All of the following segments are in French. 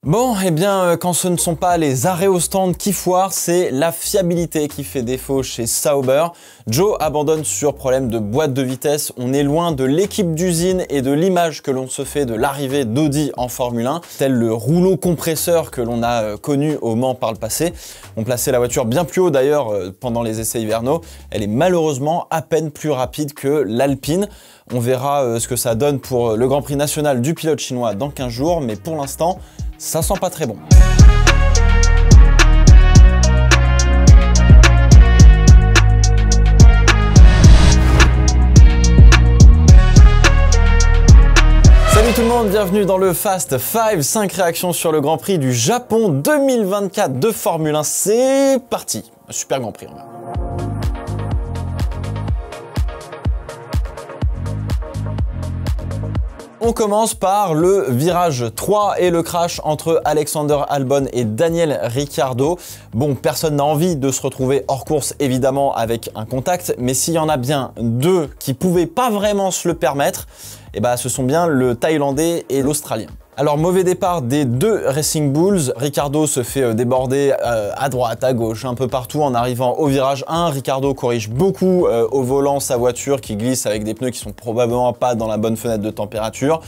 Bon, eh bien, quand ce ne sont pas les arrêts au stand qui foirent, c'est la fiabilité qui fait défaut chez Sauber. Joe abandonne sur problème de boîte de vitesse. On est loin de l'équipe d'usine et de l'image que l'on se fait de l'arrivée d'Audi en Formule 1, tel le rouleau compresseur que l'on a connu au Mans par le passé. On plaçait la voiture bien plus haut d'ailleurs pendant les essais hivernaux. Elle est malheureusement à peine plus rapide que l'Alpine. On verra ce que ça donne pour le Grand Prix national du pilote chinois dans 15 jours, mais pour l'instant, ça sent pas très bon. Salut tout le monde, bienvenue dans le Fast 5, 5 réactions sur le Grand Prix du Japon 2024 de Formule 1. C'est parti, un super Grand Prix en vrai. On commence par le virage 3 et le crash entre Alexander Albon et Daniel Ricciardo. Bon, personne n'a envie de se retrouver hors course évidemment avec un contact, mais s'il y en a bien deux qui pouvaient pas vraiment se le permettre, eh ben, ce sont bien le Thaïlandais et l'Australien. Alors mauvais départ des deux Racing Bulls, Ricciardo se fait déborder à droite, à gauche, un peu partout en arrivant au virage 1. Ricciardo corrige beaucoup au volant sa voiture qui glisse avec des pneus qui sont probablement pas dans la bonne fenêtre de température.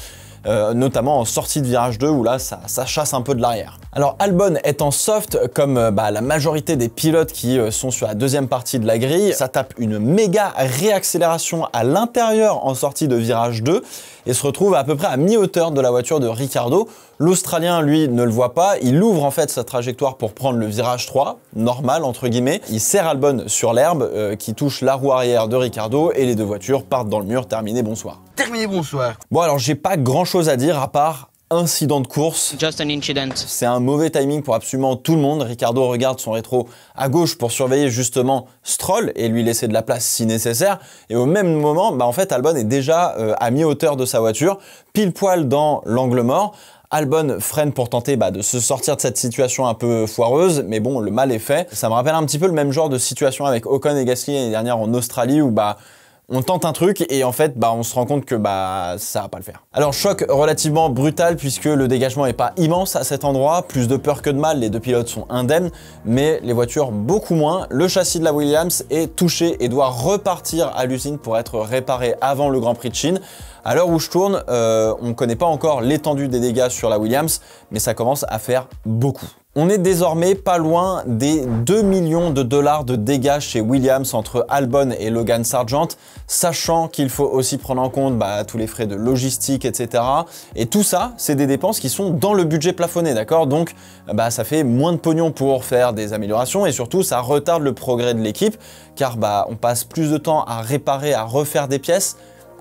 Notamment en sortie de virage 2 où là ça chasse un peu de l'arrière. Alors Albon est en soft comme la majorité des pilotes qui sont sur la deuxième partie de la grille. Ça tape une méga réaccélération à l'intérieur en sortie de virage 2 et se retrouve à peu près à mi-hauteur de la voiture de Ricciardo. L'Australien, lui, ne le voit pas. Il ouvre en fait sa trajectoire pour prendre le virage 3, normal entre guillemets. Il serre Albon sur l'herbe qui touche la roue arrière de Ricciardo et les deux voitures partent dans le mur. Terminé, bonsoir. Terminé, bonsoir. Bon alors j'ai pas grand chose à dire à part incident de course. Just an incident. C'est un mauvais timing pour absolument tout le monde. Ricciardo regarde son rétro à gauche pour surveiller justement Stroll et lui laisser de la place si nécessaire. Et au même moment, en fait Albon est déjà à mi-hauteur de sa voiture, pile poil dans l'angle mort. Albon freine pour tenter de se sortir de cette situation un peu foireuse, mais bon, le mal est fait. Ça me rappelle un petit peu le même genre de situation avec Ocon et Gasly l'année dernière en Australie où on tente un truc et en fait on se rend compte que ça va pas le faire. Alors choc relativement brutal puisque le dégagement est pas immense à cet endroit, plus de peur que de mal, les deux pilotes sont indemnes, mais les voitures beaucoup moins. Le châssis de la Williams est touché et doit repartir à l'usine pour être réparé avant le Grand Prix de Chine. À l'heure où je tourne, on ne connaît pas encore l'étendue des dégâts sur la Williams, mais ça commence à faire beaucoup. On est désormais pas loin des 2 millions de dollars de dégâts chez Williams entre Albon et Logan Sargent, sachant qu'il faut aussi prendre en compte tous les frais de logistique, etc. Et tout ça, c'est des dépenses qui sont dans le budget plafonné, d'accord? Donc, ça fait moins de pognon pour faire des améliorations et surtout, ça retarde le progrès de l'équipe, car on passe plus de temps à réparer, à refaire des pièces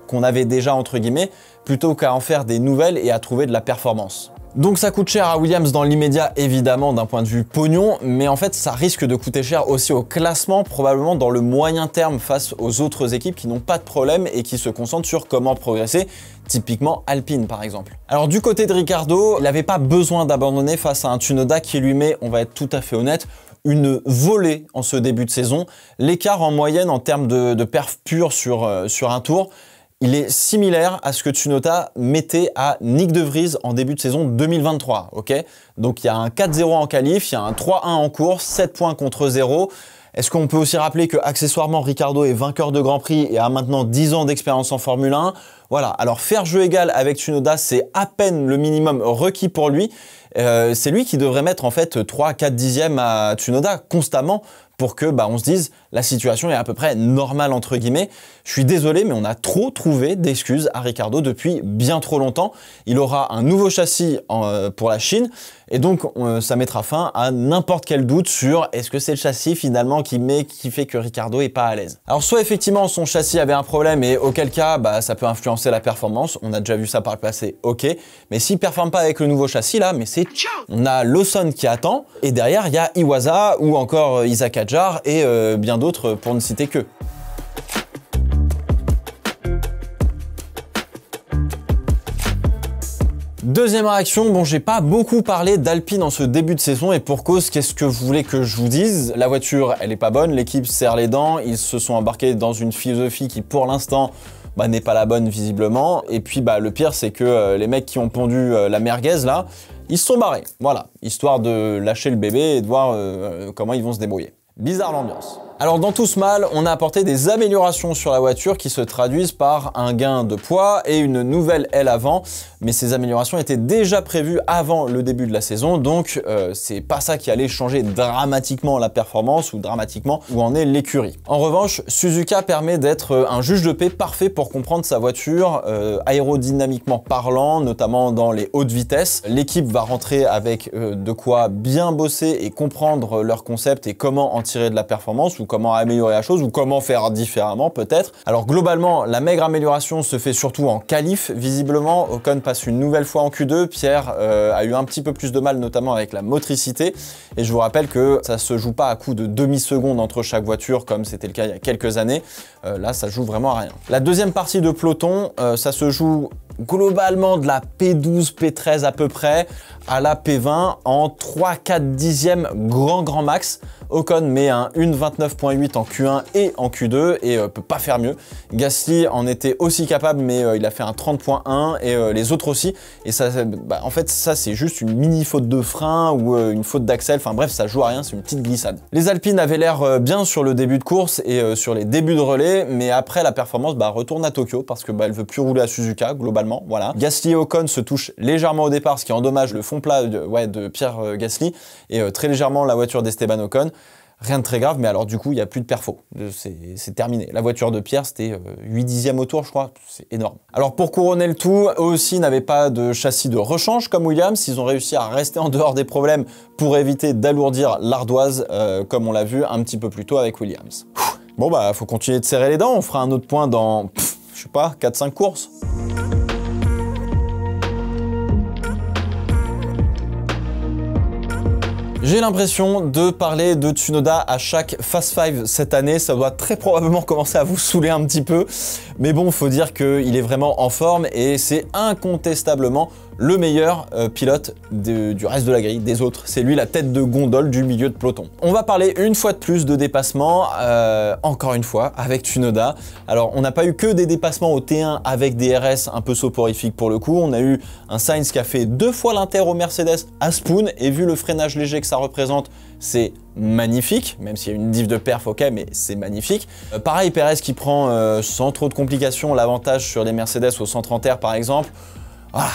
qu'on avait déjà entre guillemets, plutôt qu'à en faire des nouvelles et à trouver de la performance. Donc ça coûte cher à Williams dans l'immédiat évidemment d'un point de vue pognon, mais en fait ça risque de coûter cher aussi au classement, probablement dans le moyen terme face aux autres équipes qui n'ont pas de problème et qui se concentrent sur comment progresser, typiquement Alpine par exemple. Alors du côté de Ricciardo, il n'avait pas besoin d'abandonner face à un Tsunoda qui lui met, on va être tout à fait honnête, une volée en ce début de saison. L'écart en moyenne en termes de perf pure sur un tour, il est similaire à ce que Tsunoda mettait à Nyck de Vries en début de saison 2023, ok? Donc il y a un 4-0 en qualif, il y a un 3-1 en course, 7 points contre 0. Est-ce qu'on peut aussi rappeler que accessoirement Ricciardo est vainqueur de Grand Prix et a maintenant 10 ans d'expérience en Formule 1? Voilà, alors faire jeu égal avec Tsunoda, c'est à peine le minimum requis pour lui. C'est lui qui devrait mettre en fait 3-4 dixièmes à Tsunoda constamment pour que on se dise la situation est à peu près normale entre guillemets. Je suis désolé mais on a trop trouvé d'excuses à Ricciardo depuis bien trop longtemps. Il aura un nouveau châssis pour la Chine et donc ça mettra fin à n'importe quel doute sur est-ce que c'est le châssis finalement qui fait que Ricciardo est pas à l'aise. Alors soit effectivement son châssis avait un problème et auquel cas ça peut influencer la performance, on a déjà vu ça par le passé, ok, mais s'il performe pas avec le nouveau châssis là, mais c'est ciao. On a Lawson qui attend et derrière il y a Iwasa ou encore Isaac Hadjar et bien d'autres pour ne citer que. Deuxième réaction, j'ai pas beaucoup parlé d'Alpine en ce début de saison et pour cause, qu'est-ce que vous voulez que je vous dise? La voiture, elle est pas bonne, l'équipe serre les dents, ils se sont embarqués dans une philosophie qui pour l'instant n'est pas la bonne visiblement. Et puis le pire c'est que les mecs qui ont pondu la merguez là, Ils se sont barrés, voilà, histoire de lâcher le bébé et de voir comment ils vont se débrouiller. Bizarre l'ambiance. Alors dans tout ce mal, on a apporté des améliorations sur la voiture qui se traduisent par un gain de poids et une nouvelle aile avant, mais ces améliorations étaient déjà prévues avant le début de la saison, donc c'est pas ça qui allait changer dramatiquement la performance ou dramatiquement où en est l'écurie. En revanche, Suzuka permet d'être un juge de paix parfait pour comprendre sa voiture aérodynamiquement parlant, notamment dans les hautes vitesses. L'équipe va rentrer avec de quoi bien bosser et comprendre leur concept et comment en tirer de la performance, ou comment améliorer la chose, ou comment faire différemment peut-être. Alors globalement, la maigre amélioration se fait surtout en qualif, visiblement. Ocon passe une nouvelle fois en Q2, Pierre a eu un petit peu plus de mal, notamment avec la motricité, et je vous rappelle que ça se joue pas à coup de demi-seconde entre chaque voiture, comme c'était le cas il y a quelques années. Là, ça joue vraiment à rien. La deuxième partie de peloton, ça se joue globalement de la P12, P13 à peu près à la P20 en 3-4 dixièmes grand max. Ocon met un 1,29.8 en Q1 et en Q2 et peut pas faire mieux. Gasly en était aussi capable, mais il a fait un 30.1 et les autres aussi. Et ça, en fait, ça c'est juste une mini faute de frein ou une faute d'axel. Enfin bref, ça joue à rien, c'est une petite glissade. Les Alpines avaient l'air bien sur le début de course et sur les débuts de relais, mais après la performance retourne à Tokyo parce que elle veut plus rouler à Suzuka globalement. Voilà. Gasly et Ocon se touchent légèrement au départ, ce qui endommage le fond plat de Pierre Gasly et très légèrement la voiture d'Esteban Ocon. Rien de très grave, mais alors du coup, il n'y a plus de perfo. C'est terminé. La voiture de Pierre, c'était 8 dixièmes au tour, je crois. C'est énorme. Alors pour couronner le tout, eux aussi n'avaient pas de châssis de rechange comme Williams. Ils ont réussi à rester en dehors des problèmes pour éviter d'alourdir l'ardoise, comme on l'a vu un petit peu plus tôt avec Williams. Bon faut continuer de serrer les dents. On fera un autre point dans, je sais pas, 4-5 courses. J'ai l'impression de parler de Tsunoda à chaque Fast 5 cette année, ça doit très probablement commencer à vous saouler un petit peu, mais bon, faut dire qu'il est vraiment en forme et c'est incontestablement le meilleur pilote du reste de la grille, des autres. C'est lui la tête de gondole du milieu de peloton. On va parler une fois de plus de dépassement, encore une fois, avec Tsunoda. Alors, on n'a pas eu que des dépassements au T1 avec des RS un peu soporifiques pour le coup. On a eu un Sainz qui a fait 2 fois l'inter au Mercedes à Spoon, et vu le freinage léger que ça représente, c'est magnifique, même s'il y a une diff de perf, ok, mais c'est magnifique. Pareil, Perez qui prend sans trop de complications l'avantage sur les Mercedes au 130 R par exemple. Voilà,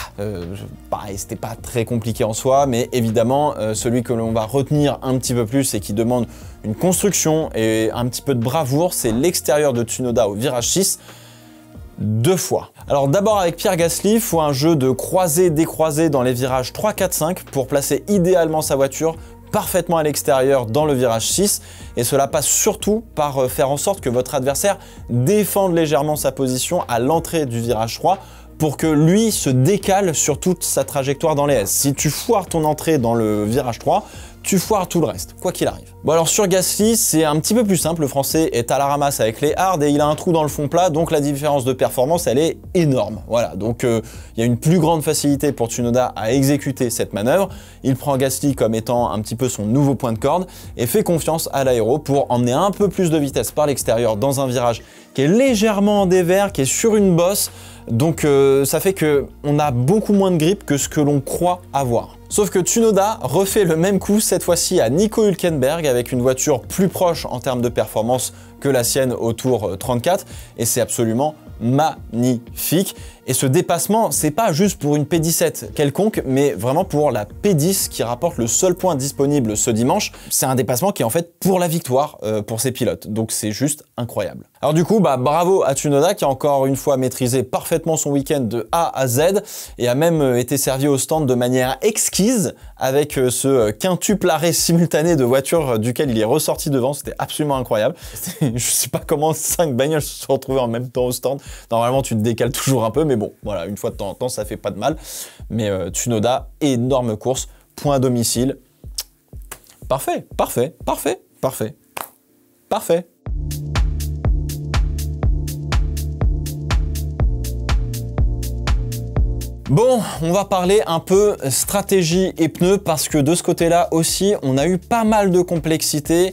pareil, c'était pas très compliqué en soi, mais évidemment, celui que l'on va retenir un petit peu plus et qui demande une construction et un petit peu de bravoure, c'est l'extérieur de Tsunoda au virage 6, 2 fois. Alors d'abord avec Pierre Gasly, il faut un jeu de croisé-décroisé dans les virages 3, 4, 5 pour placer idéalement sa voiture parfaitement à l'extérieur dans le virage 6, et cela passe surtout par faire en sorte que votre adversaire défende légèrement sa position à l'entrée du virage 3 pour que lui se décale sur toute sa trajectoire dans les S. Si tu foires ton entrée dans le virage 3, tu foires tout le reste, quoi qu'il arrive. Bon alors sur Gasly, c'est un petit peu plus simple, le français est à la ramasse avec les hards et il a un trou dans le fond plat, donc la différence de performance elle est énorme. Voilà, donc il y a une plus grande facilité pour Tsunoda à exécuter cette manœuvre. Il prend Gasly comme étant un petit peu son nouveau point de corde et fait confiance à l'aéro pour emmener un peu plus de vitesse par l'extérieur dans un virage qui est légèrement en dévers, qui est sur une bosse. Donc ça fait qu'on a beaucoup moins de grip que ce que l'on croit avoir. Sauf que Tsunoda refait le même coup cette fois-ci à Nico Hülkenberg avec une voiture plus proche en termes de performance que la sienne au tour 34 et c'est absolument magnifique. Et ce dépassement, c'est pas juste pour une P17 quelconque, mais vraiment pour la P10 qui rapporte le seul point disponible ce dimanche. C'est un dépassement qui est en fait pour la victoire pour ces pilotes. Donc c'est juste incroyable. Alors du coup, bravo à Tsunoda qui a encore une fois maîtrisé parfaitement son week-end de A à Z et a même été servi au stand de manière exquise avec ce quintuple arrêt simultané de voitures duquel il est ressorti devant. C'était absolument incroyable. Je sais pas comment 5 bagnoles se sont retrouvées en même temps au stand. Normalement, tu te décales toujours un peu, mais bon, voilà, une fois de temps en temps, ça fait pas de mal. Mais Tsunoda, énorme course, point à domicile. Parfait, parfait, parfait, parfait, parfait. Bon, on va parler un peu stratégie et pneus parce que de ce côté-là aussi, on a eu pas mal de complexité.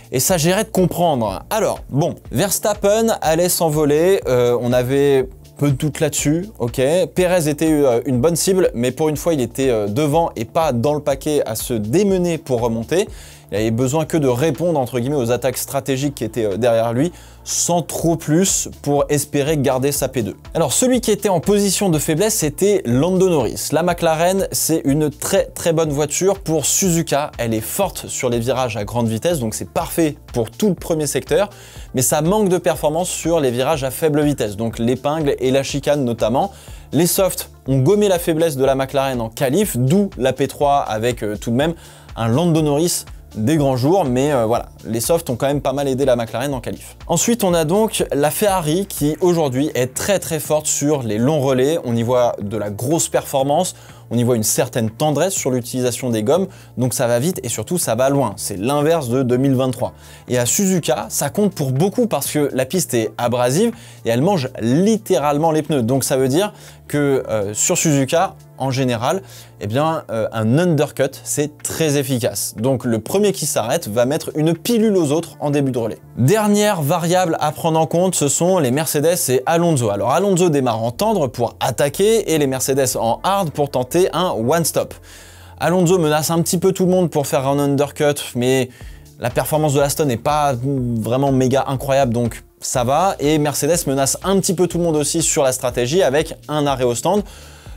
Et ça s'agirait de comprendre. Alors, bon, Verstappen allait s'envoler, on avait Peu de doute là-dessus, ok. Pérez était une bonne cible, mais pour une fois, il était devant et pas dans le paquet à se démener pour remonter. Il avait besoin que de répondre, entre guillemets, aux attaques stratégiques qui étaient derrière lui, sans trop plus pour espérer garder sa P2. Alors, celui qui était en position de faiblesse, c'était Lando Norris. La McLaren, c'est une très bonne voiture pour Suzuka. Elle est forte sur les virages à grande vitesse, donc c'est parfait pour tout le premier secteur, mais ça manque de performance sur les virages à faible vitesse, donc l'épingle et la chicane notamment. Les softs ont gommé la faiblesse de la McLaren en qualif, d'où la P3 avec tout de même un Lando Norris des grands jours, mais voilà, les softs ont quand même pas mal aidé la McLaren en qualif. Ensuite, on a donc la Ferrari qui aujourd'hui est très forte sur les longs relais. On y voit de la grosse performance, on y voit une certaine tendresse sur l'utilisation des gommes, donc ça va vite et surtout ça va loin. C'est l'inverse de 2023. Et à Suzuka, ça compte pour beaucoup parce que la piste est abrasive et elle mange littéralement les pneus. Donc ça veut dire que sur Suzuka, en général, eh bien, un undercut, c'est très efficace. Donc le premier qui s'arrête va mettre une pilule aux autres en début de relais. Dernière variable à prendre en compte, ce sont les Mercedes et Alonso. Alors Alonso démarre en tendre pour attaquer et les Mercedes en hard pour tenter un one-stop. Alonso menace un petit peu tout le monde pour faire un undercut, mais la performance de l'Aston n'est pas vraiment méga incroyable, donc ça va. Et Mercedes menace un petit peu tout le monde aussi sur la stratégie avec un arrêt au stand.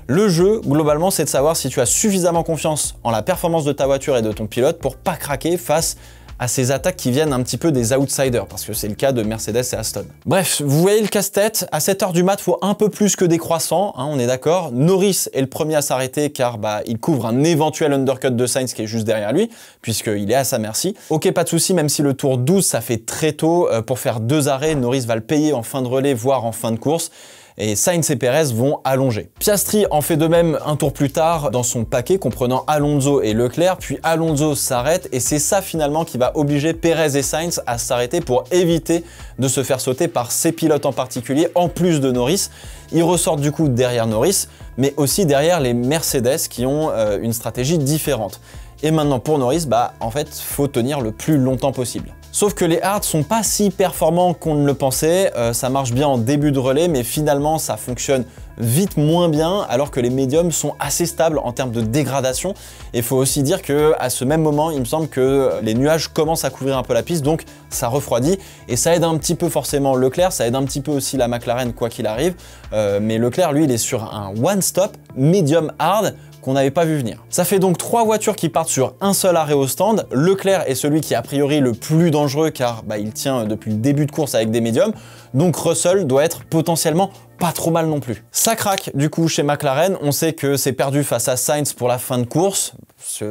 Le jeu, globalement, c'est de savoir si tu as suffisamment confiance en la performance de ta voiture et de ton pilote pour pas craquer face à ces attaques qui viennent un petit peu des outsiders, parce que c'est le cas de Mercedes et Aston. Bref, vous voyez le casse-tête, à 7h du mat, faut un peu plus que des croissants, hein, on est d'accord. Norris est le premier à s'arrêter car il couvre un éventuel undercut de Sainz qui est juste derrière lui, puisqu'il est à sa merci. Ok, pas de souci, même si le tour 12, ça fait très tôt, pour faire 2 arrêts, Norris va le payer en fin de relais, voire en fin de course. Et Sainz et Pérez vont allonger. Piastri en fait de même un tour plus tard dans son paquet comprenant Alonso et Leclerc, puis Alonso s'arrête et c'est ça finalement qui va obliger Pérez et Sainz à s'arrêter pour éviter de se faire sauter par ces pilotes en particulier, en plus de Norris. Ils ressortent du coup derrière Norris, mais aussi derrière les Mercedes qui ont une stratégie différente. Et maintenant pour Norris, en fait, faut tenir le plus longtemps possible. Sauf que les hards sont pas si performants qu'on ne le pensait, ça marche bien en début de relais, mais finalement ça fonctionne vite moins bien, alors que les médiums sont assez stables en termes de dégradation. Et il faut aussi dire que à ce même moment, il me semble que les nuages commencent à couvrir un peu la piste, donc ça refroidit, et ça aide un petit peu forcément Leclerc, ça aide un petit peu aussi la McLaren quoi qu'il arrive, mais Leclerc lui il est sur un one-stop, medium hard, qu'on n'avait pas vu venir. Ça fait donc 3 voitures qui partent sur un seul arrêt au stand. Leclerc est celui qui est a priori le plus dangereux car il tient depuis le début de course avec des médiums. Donc Russell doit être potentiellement pas trop mal non plus. Ça craque du coup chez McLaren. On sait que c'est perdu face à Sainz pour la fin de course.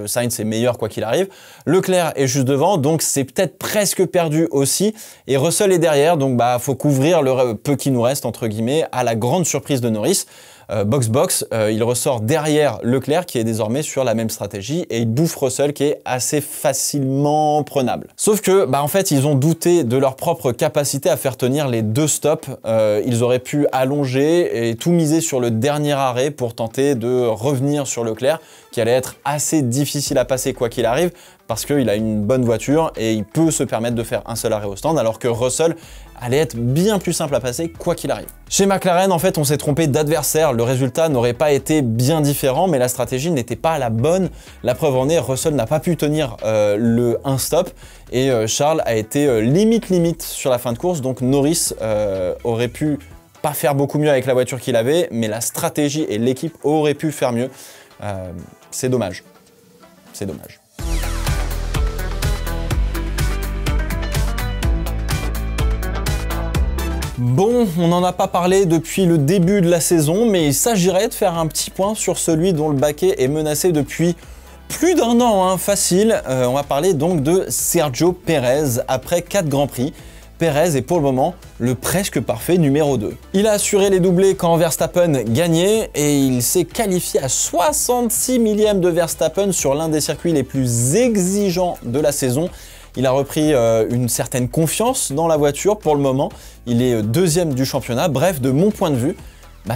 Sainz est meilleur quoi qu'il arrive. Leclerc est juste devant, donc c'est peut-être presque perdu aussi. Et Russell est derrière, donc faut couvrir le peu qui nous reste entre guillemets à la grande surprise de Norris. Box, il ressort derrière Leclerc qui est désormais sur la même stratégie et il bouffe Russell qui est assez facilement prenable. Sauf que en fait ils ont douté de leur propre capacité à faire tenir les 2 stops. Ils auraient pu allonger et tout miser sur le dernier arrêt pour tenter de revenir sur Leclerc qui allait être assez difficile à passer quoi qu'il arrive parce qu'il a une bonne voiture et il peut se permettre de faire un seul arrêt au stand alors que Russell allait être bien plus simple à passer quoi qu'il arrive. Chez McLaren, en fait, on s'est trompé d'adversaire. Le résultat n'aurait pas été bien différent, mais la stratégie n'était pas la bonne. La preuve en est, Russell n'a pas pu tenir le 1 stop et Charles a été limite sur la fin de course. Donc Norris aurait pu pas faire beaucoup mieux avec la voiture qu'il avait, mais la stratégie et l'équipe auraient pu faire mieux. C'est dommage. C'est dommage. Bon, on n'en a pas parlé depuis le début de la saison, mais il s'agirait de faire un petit point sur celui dont le baquet est menacé depuis plus d'1 an, facile. On va parler donc de Sergio Pérez. Après 4 Grands Prix, Pérez est pour le moment le presque parfait numéro 2. Il a assuré les doublés quand Verstappen gagnait et il s'est qualifié à 66 millièmes de Verstappen sur l'un des circuits les plus exigeants de la saison. Il a repris une certaine confiance dans la voiture pour le moment. Il est 2e du championnat. Bref, de mon point de vue,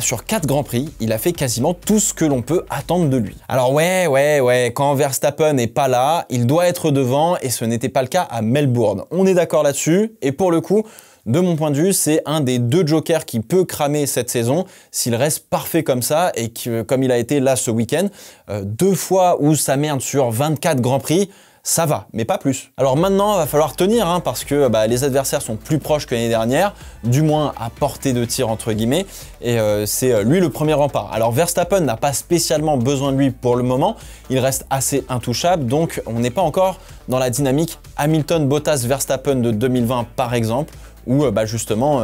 sur 4 Grands Prix, il a fait quasiment tout ce que l'on peut attendre de lui. Alors ouais, quand Verstappen n'est pas là, il doit être devant et ce n'était pas le cas à Melbourne. On est d'accord là-dessus et pour le coup, De mon point de vue, c'est un des 2 jokers qui peut cramer cette saison s'il reste parfait comme ça et que, comme il a été là ce week-end, 2 fois où ça merde sur 24 Grands Prix, ça va, mais pas plus. Alors maintenant, il va falloir tenir, parce que les adversaires sont plus proches que l'année dernière, du moins à portée de tir entre guillemets, et c'est lui le premier rempart. Alors Verstappen n'a pas spécialement besoin de lui pour le moment, il reste assez intouchable, donc on n'est pas encore dans la dynamique Hamilton-Bottas-Verstappen de 2020 par exemple, où justement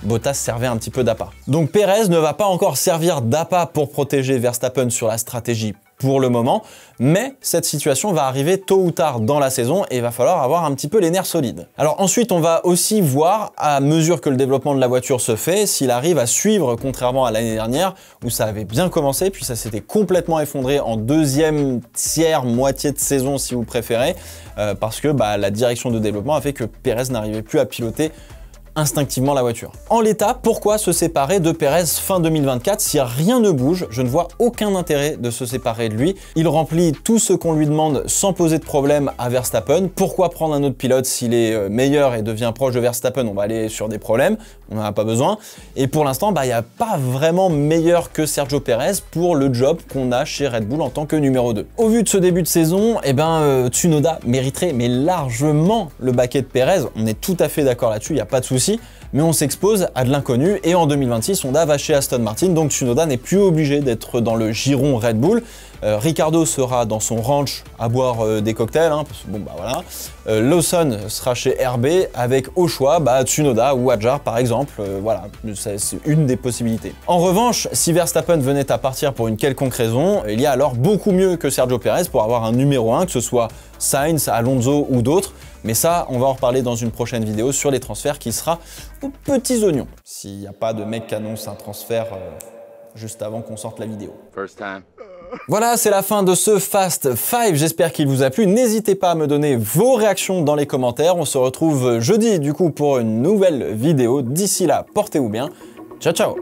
Bottas servait un petit peu d'appât. Donc Perez ne va pas encore servir d'appât pour protéger Verstappen sur la stratégie pour le moment, mais cette situation va arriver tôt ou tard dans la saison et il va falloir avoir un petit peu les nerfs solides. Alors ensuite, on va aussi voir, à mesure que le développement de la voiture se fait, s'il arrive à suivre, contrairement à l'année dernière, où ça avait bien commencé, puis ça s'était complètement effondré en deuxième tiers, moitié de saison si vous préférez, parce que la direction de développement a fait que Perez n'arrivait plus à piloter instinctivement la voiture. En l'état, pourquoi se séparer de Perez fin 2024 si rien ne bouge? Je ne vois aucun intérêt de se séparer de lui. Il remplit tout ce qu'on lui demande sans poser de problème à Verstappen. Pourquoi prendre un autre pilote s'il est meilleur et devient proche de Verstappen? On va aller sur des problèmes, on n'en a pas besoin. Et pour l'instant, il n'y a pas vraiment meilleur que Sergio Perez pour le job qu'on a chez Red Bull en tant que numéro 2. Au vu de ce début de saison, Tsunoda mériterait mais largement le baquet de Perez. On est tout à fait d'accord là-dessus, il n'y a pas de souci. Mais on s'expose à de l'inconnu et en 2026, Honda va chez Aston Martin, donc Tsunoda n'est plus obligé d'être dans le giron Red Bull. Ricciardo sera dans son ranch à boire des cocktails, parce que voilà. Lawson sera chez RB avec au choix Tsunoda ou Hadjar par exemple, voilà, c'est une des possibilités. En revanche, si Verstappen venait à partir pour une quelconque raison, il y a alors beaucoup mieux que Sergio Perez pour avoir un numéro 1, que ce soit Sainz, Alonso ou d'autres. Mais ça, on va en reparler dans une prochaine vidéo sur les transferts qui sera aux petits oignons. S'il n'y a pas de mec qui annonce un transfert juste avant qu'on sorte la vidéo. First time. Voilà, c'est la fin de ce Fast 5. J'espère qu'il vous a plu. N'hésitez pas à me donner vos réactions dans les commentaires. On se retrouve jeudi du coup pour une nouvelle vidéo. D'ici là, portez-vous bien. Ciao, ciao!